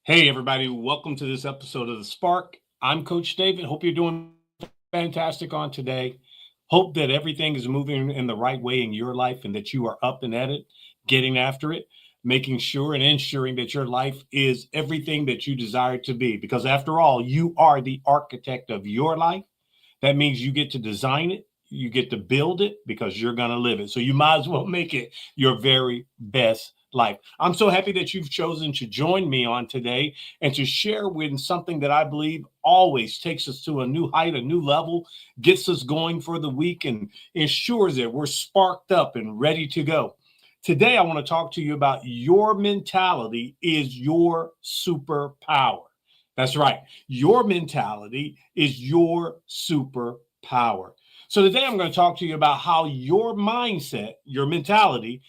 Hey, everybody, welcome to this episode of The Spark. I'm Coach David. Hope you're doing fantastic on today. Hope that everything is moving in the right way in your life and that you are up and at it, getting after it, making sure and ensuring that your life is everything that you desire it to be. Because after all, you are the architect of your life. That means you get to design it, you get to build it because you're going to live it. So you might as well make it your very best life. I'm so happy that you've chosen to join me on today and to share with something that I believe always takes us to a new height, a new level, gets us going for the week, and ensures that we're sparked up and ready to go. Today, I want to talk to you about your mentality is your superpower. That's right. Your mentality is your superpower. So today I'm going to talk to you about how your mindset, your mentality,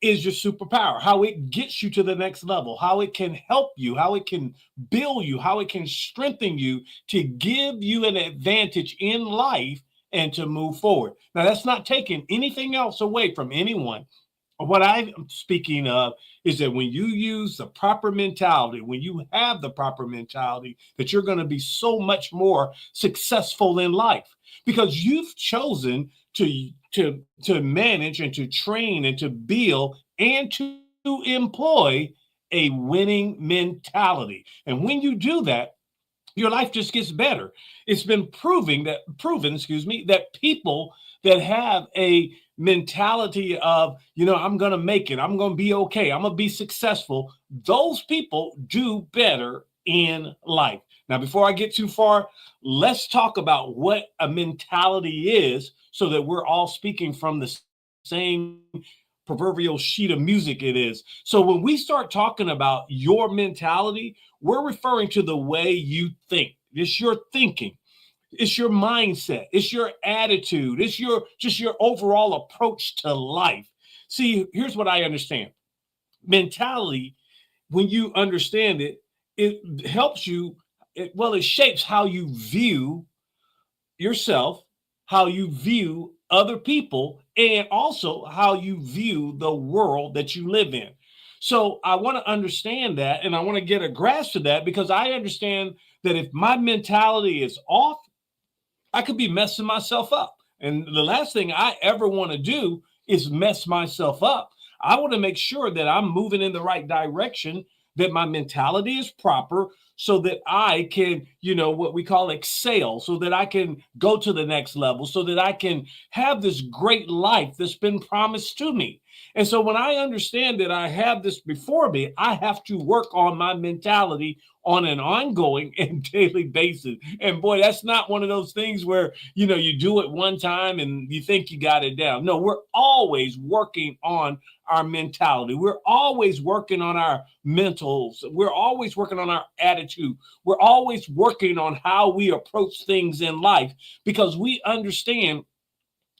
is your superpower, how it gets you to the next level, how it can help you, how it can build you, how it can strengthen you to give you an advantage in life and to move forward. Now, that's not taking anything else away from anyone. What I'm speaking of is that when you use the proper mentality, when you have the proper mentality, that you're going to be so much more successful in life because you've chosen to manage and to train and to build and to employ a winning mentality. And when you do that, your life just gets better. It's been proven, that people that have a mentality of, I'm going to make it, I'm going to be okay, I'm going to be successful, those people do better in life. Now, before I get too far, let's talk about what a mentality is so that we're all speaking from the same proverbial sheet of music it is. So when we start talking about your mentality, we're referring to the way you think. It's your thinking. It's your mindset. It's your attitude. It's your overall approach to life. See, here's what I understand. Mentality, when you understand it, it helps you. It shapes how you view yourself, how you view other people, and also how you view the world that you live in. So I want to understand that and I want to get a grasp of that because I understand that if my mentality is off, I could be messing myself up. And the last thing I ever want to do is mess myself up. I want to make sure that I'm moving in the right direction, that my mentality is proper so that I can, what we call excel, so that I can go to the next level, so that I can have this great life that's been promised to me. And so when I understand that I have this before me, I have to work on my mentality on an ongoing and daily basis. And boy, that's not one of those things where, you do it one time and you think you got it down. No, we're always working on our mentality. We're always working on our mentals. We're always working on our attitude. We're always working on how we approach things in life because we understand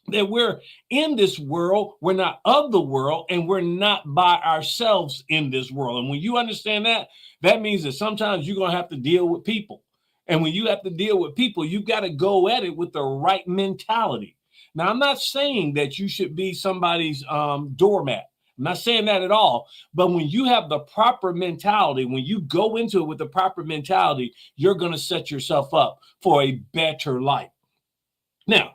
that we're in this world, we're not of the world, and we're not by ourselves in this world. And when you understand that, that means that sometimes you're going to have to deal with people. And when you have to deal with people, you've got to go at it with the right mentality. Now, I'm not saying that you should be somebody's doormat. I'm not saying that at all. But when you have the proper mentality, when you go into it with the proper mentality, you're going to set yourself up for a better life. Now,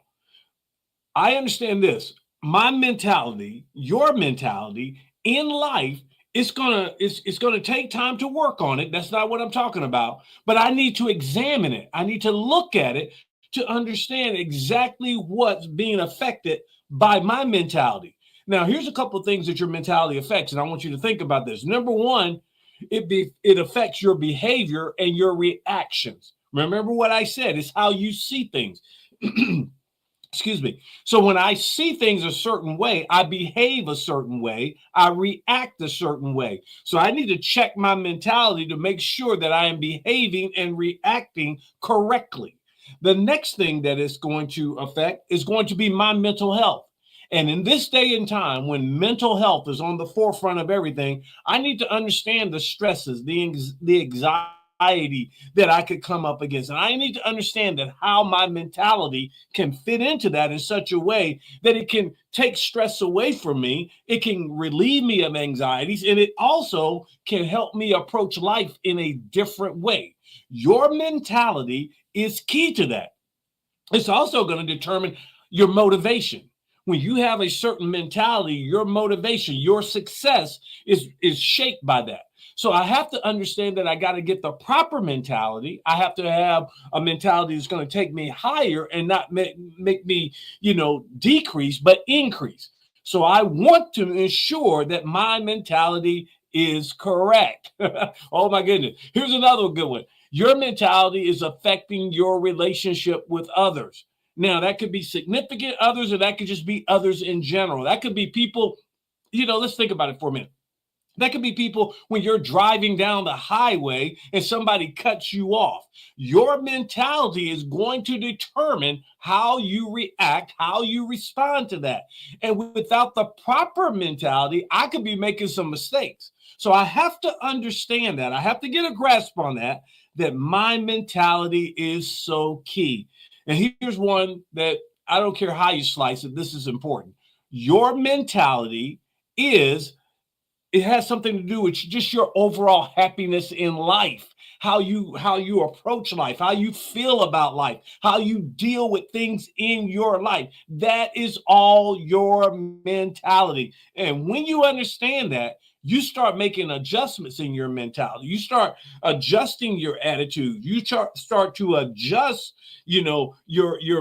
I understand this. My mentality, your mentality in life, it's gonna take time to work on it. That's not what I'm talking about. But I need to examine it. I need to look at it to understand exactly what's being affected by my mentality. Now, here's a couple of things that your mentality affects, and I want you to think about this. Number one, it affects your behavior and your reactions. Remember what I said, it's how you see things. Excuse me. So when I see things a certain way, I behave a certain way, I react a certain way. So I need to check my mentality to make sure that I am behaving and reacting correctly. The next thing that it's going to affect is going to be my mental health. And in this day and time, when mental health is on the forefront of everything, I need to understand the stresses, the anxiety anxiety that I could come up against. And I need to understand that how my mentality can fit into that in such a way that it can take stress away from me. It can relieve me of anxieties, and it also can help me approach life in a different way. Your mentality is key to that. It's also going to determine your motivation. When you have a certain mentality, your motivation, your success is shaped by that. So I have to understand that I got to get the proper mentality. I have to have a mentality that's going to take me higher and not make me, decrease, but increase. So I want to ensure that my mentality is correct. Oh my goodness. Here's another good one. Your mentality is affecting your relationship with others. Now, that could be significant others, or that could just be others in general. That could be people, let's think about it for a minute. That could be people when you're driving down the highway and somebody cuts you off. Your mentality is going to determine how you react, how you respond to that. And without the proper mentality, I could be making some mistakes. So I have to understand that. I have to get a grasp on that my mentality is so key. And here's one that I don't care how you slice it, this is important. Your mentality it has something to do with just your overall happiness in life, how you approach life, how you feel about life, how you deal with things in your life. That is all your mentality. And when you understand that, you start making adjustments in your mentality. You start adjusting your attitude. You start to adjust, your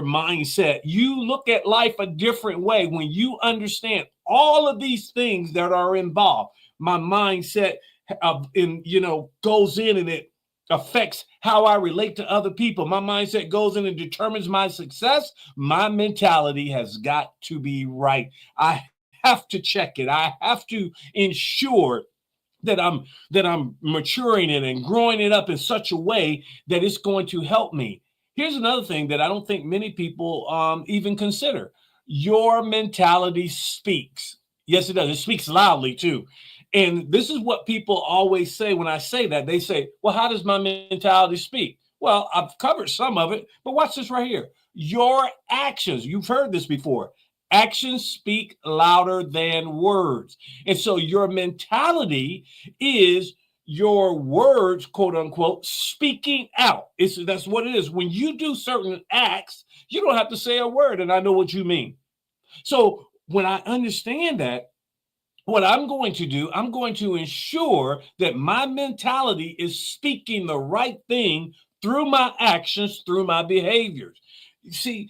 mindset. You look at life a different way when you understand all of these things that are involved. My mindset goes in and it affects how I relate to other people. My mindset goes in and determines my success. My mentality has got to be right. I have to check it. I have to ensure that I'm maturing it and growing it up in such a way that it's going to help me. Here's another thing that I don't think many people even consider. Your mentality speaks. Yes, it does. It speaks loudly too. And this is what people always say when I say that. They say, well, how does my mentality speak? Well, I've covered some of it, but watch this right here. Your actions, you've heard this before. Actions speak louder than words. And so your mentality is your words, quote unquote, speaking out. That's what it is. When you do certain acts, you don't have to say a word, and I know what you mean. So when I understand that, what I'm going to do, I'm going to ensure that my mentality is speaking the right thing through my actions, through my behaviors. You see,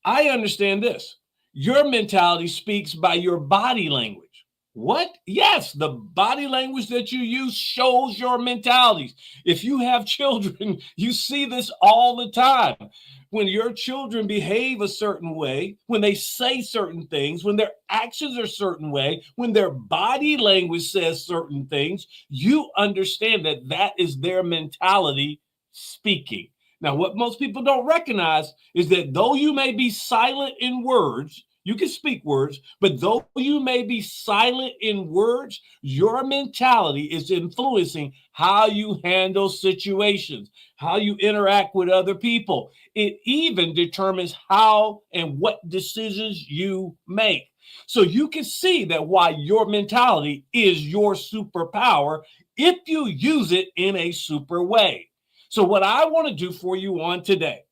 I understand this. Your mentality speaks by your body language. What? Yes, the body language that you use shows your mentalities. If you have children, you see this all the time. When your children behave a certain way, when they say certain things, when their actions are a certain way, when their body language says certain things, you understand that that is their mentality speaking. Now, what most people don't recognize is that though you may be silent in words, you can speak words, but though you may be silent in words, your mentality is influencing how you handle situations, how you interact with other people. It even determines how and what decisions you make. So you can see that why your mentality is your superpower if you use it in a super way. So what I want to do for you on today,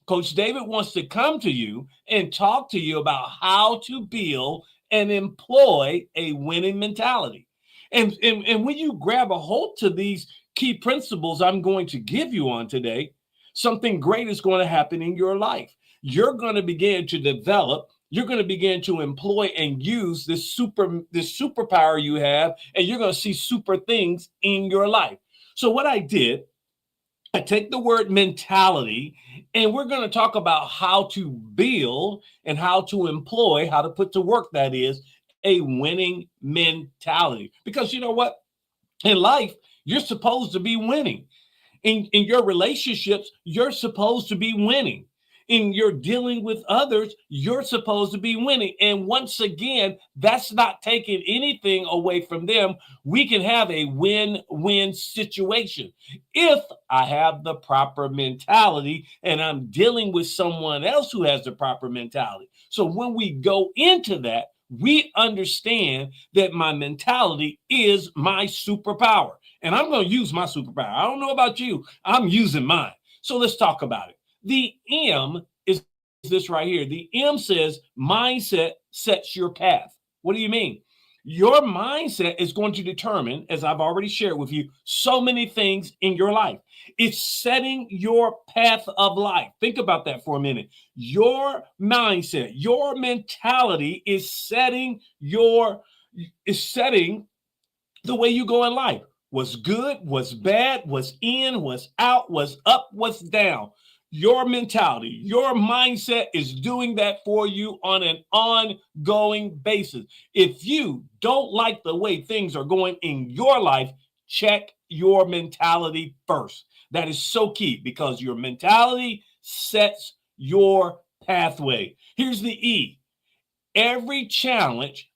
Coach David wants to come to you and talk to you about how to build and employ a winning mentality. And when you grab a hold to these key principles I'm going to give you on today, something great is going to happen in your life. You're going to begin to develop, you're going to begin to employ and use this superpower you have, and you're going to see super things in your life. So what I did, I take the word mentality, and we're going to talk about how to build and how to employ, how to put to work, that is, a winning mentality. Because you know what? In life, you're supposed to be winning. In your relationships, you're supposed to be winning. and you're dealing with others, you're supposed to be winning. And once again, that's not taking anything away from them. We can have a win-win situation if I have the proper mentality and I'm dealing with someone else who has the proper mentality. So when we go into that, we understand that my mentality is my superpower. And I'm going to use my superpower. I don't know about you. I'm using mine. So let's talk about it. The M is this right here. The M says mindset sets your path. What do you mean? Your mindset is going to determine, as I've already shared with you, so many things in your life. It's setting your path of life. Think about that for a minute. Your mindset, your mentality is setting the way you go in life. What's good, what's bad, what's in, what's out, what's up, what's down. Your mentality, your mindset is doing that for you on an ongoing basis. If you don't like the way things are going in your life, check your mentality first. That is so key because your mentality sets your pathway. Here's the E. Every challenge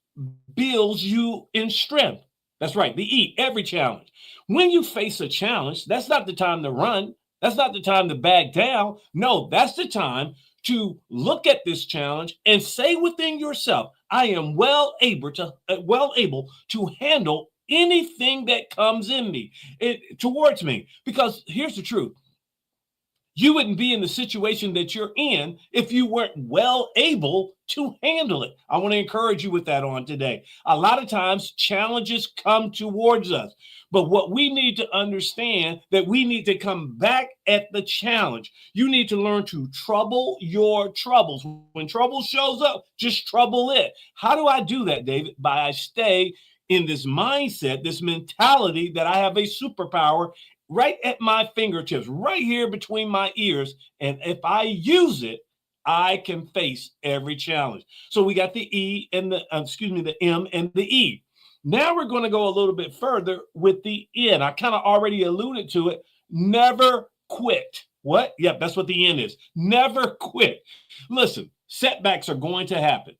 builds you in strength. That's right, the E, every challenge. When you face a challenge, that's not the time to run. That's not the time to back down. No, that's the time to look at this challenge and say within yourself, I am well able to handle anything that comes in me, towards me. Because here's the truth. You wouldn't be in the situation that you're in if you weren't well able to handle it. I want to encourage you with that on today. A lot of times challenges come towards us, but what we need to understand that we need to come back at the challenge. You need to learn to trouble your troubles. When trouble shows up, just trouble it. How do I do that, David? By I stay in this mindset, this mentality that I have a superpower right at my fingertips, right here between my ears. And if I use it, I can face every challenge. So we got the E and the M and the E. Now we're going to go a little bit further with the N. I kind of already alluded to it. Never quit. What? Yep, that's what the N is. Never quit. Listen, setbacks are going to happen.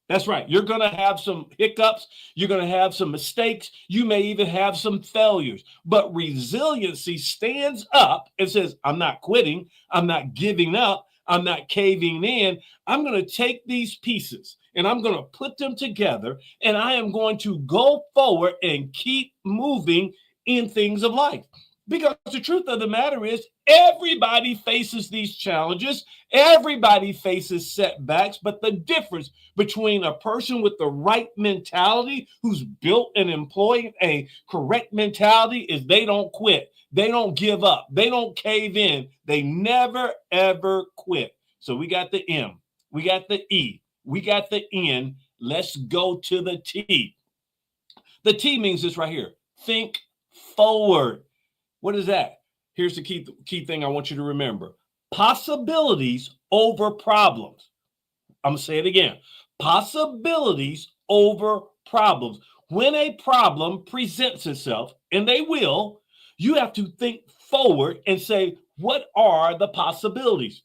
That's right. You're going to have some hiccups. You're going to have some mistakes. You may even have some failures. But resiliency stands up and says, I'm not quitting. I'm not giving up. I'm not caving in. I'm going to take these pieces and I'm going to put them together and I am going to go forward and keep moving in things of life. Because the truth of the matter is, everybody faces these challenges. Everybody faces setbacks. But the difference between a person with the right mentality, who's built and employing a correct mentality, is they don't quit. They don't give up. They don't cave in. They never, ever quit. So we got the M. We got the E. We got the N. Let's go to the T. The T means this right here. Think forward. What is that? Here's the key thing I want you to remember. Possibilities over problems. I'm going to say it again. Possibilities over problems. When a problem presents itself, and they will, you have to think forward and say, what are the possibilities?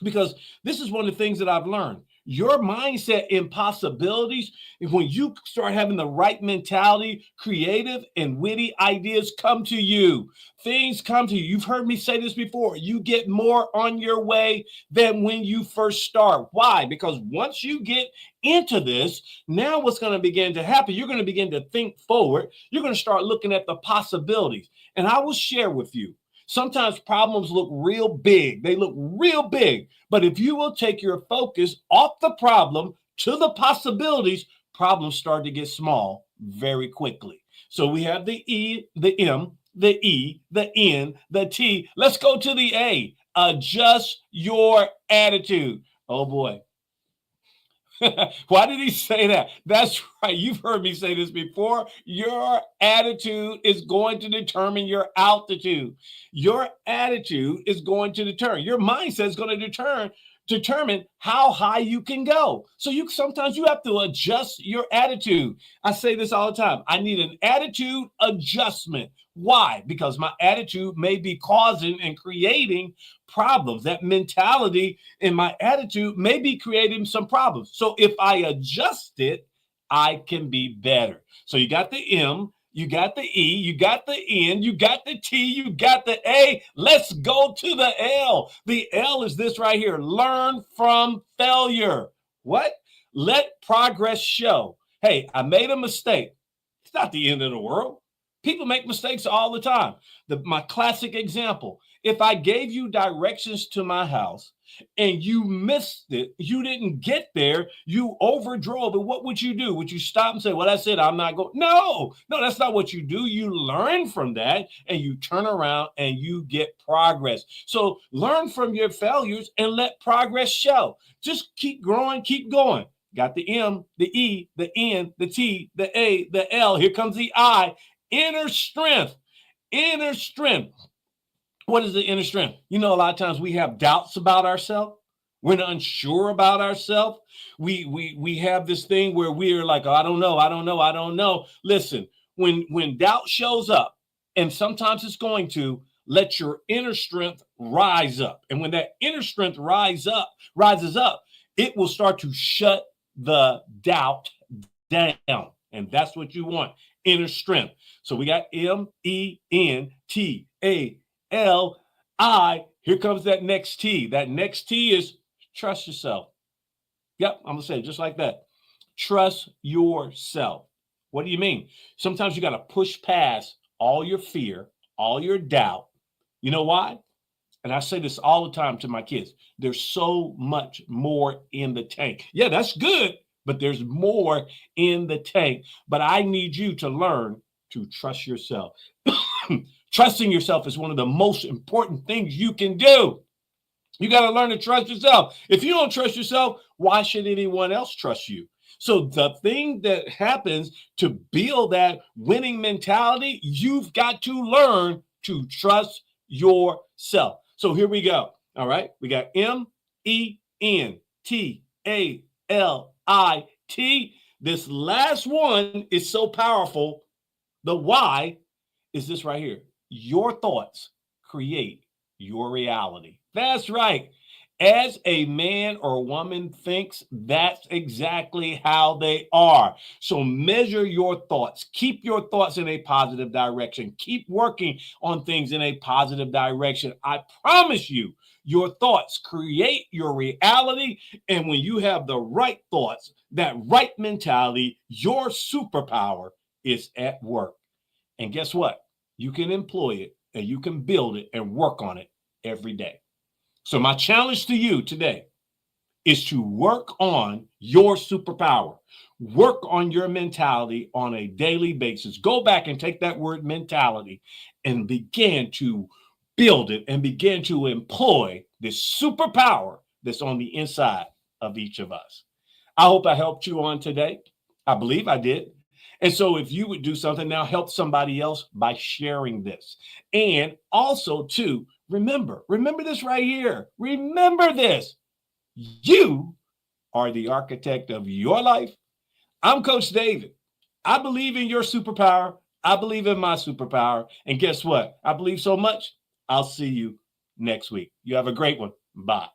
Because this is one of the things that I've learned. Your mindset in possibilities, when you start having the right mentality, creative and witty ideas come to you. Things come to you. You've heard me say this before. You get more on your way than when you first start. Why? Because once you get into this, now what's going to begin to happen? You're going to begin to think forward. You're going to start looking at the possibilities. And I will share with you. Sometimes problems look real big. They look real big. But if you will take your focus off the problem to the possibilities, problems start to get small very quickly. So we have the E, the M, the E, the N, the T. Let's go to the A. Adjust your attitude. Oh boy. Why did he say that? That's right. You've heard me say this before. Your attitude is going to determine your altitude. Your attitude is going to determine. Your mindset is going to determine how high you can go. So sometimes you have to adjust your attitude. I say this all the time. I need an attitude adjustment. Why? Because my attitude may be causing and creating problems. That mentality in my attitude may be creating some problems. So if I adjust it, I can be better. So you got the M, you got the E, you got the N, you got the T, you got the A. Let's go to the L. The L is this right here. Learn from failure. What? Let progress show. Hey, I made a mistake. It's not the end of the world. People make mistakes all the time. My classic example, if I gave you directions to my house and you missed it, you didn't get there, you overdrove it, what would you do? Would you stop and say, well, that's it, I'm not going? No, that's not what you do. You learn from that and you turn around and you get progress. So learn from your failures and let progress show. Just keep growing, keep going. Got the M, the E, the N, the T, the A, the L. Here comes the I. Inner strength. Inner strength. What is the inner strength? A lot of times we have doubts about ourselves. We're unsure about ourselves. We have this thing where we're like, oh, I don't know. Listen, when doubt shows up, and sometimes it's going to, let your inner strength rise up. And when that inner strength rises up, it will start to shut the doubt down. And that's what you want, inner strength. So we got M, E, N, T, A, L, I. Here comes that next T. That next T is trust yourself. Yep, I'm going to say it just like that. Trust yourself. What do you mean? Sometimes you got to push past all your fear, all your doubt. You know why? And I say this all the time to my kids. There's so much more in the tank. Yeah, that's good, but there's more in the tank. But I need you to learn to trust yourself. Trusting yourself is one of the most important things you can do. You got to learn to trust yourself. If you don't trust yourself, why should anyone else trust you? So the thing that happens to build that winning mentality, you've got to learn to trust yourself. So here we go. All right. We got M, E, N, T, A, L, I, T. This last one is so powerful. The Y is this right here. Your thoughts create your reality. That's right. As a man or woman thinks, that's exactly how they are. So measure your thoughts. Keep your thoughts in a positive direction. Keep working on things in a positive direction. I promise you, your thoughts create your reality. And when you have the right thoughts, that right mentality, your superpower is at work. And guess what? You can employ it and you can build it and work on it every day. So my challenge to you today is to work on your superpower. Work on your mentality on a daily basis. Go back and take that word mentality and begin to build it and begin to employ this superpower that's on the inside of each of us. I hope I helped you on today. I believe I did. And so if you would do something now, help somebody else by sharing this. And also, too, remember this right here. Remember this. You are the architect of your life. I'm Coach David. I believe in your superpower. I believe in my superpower. And guess what? I believe so much. I'll see you next week. You have a great one. Bye.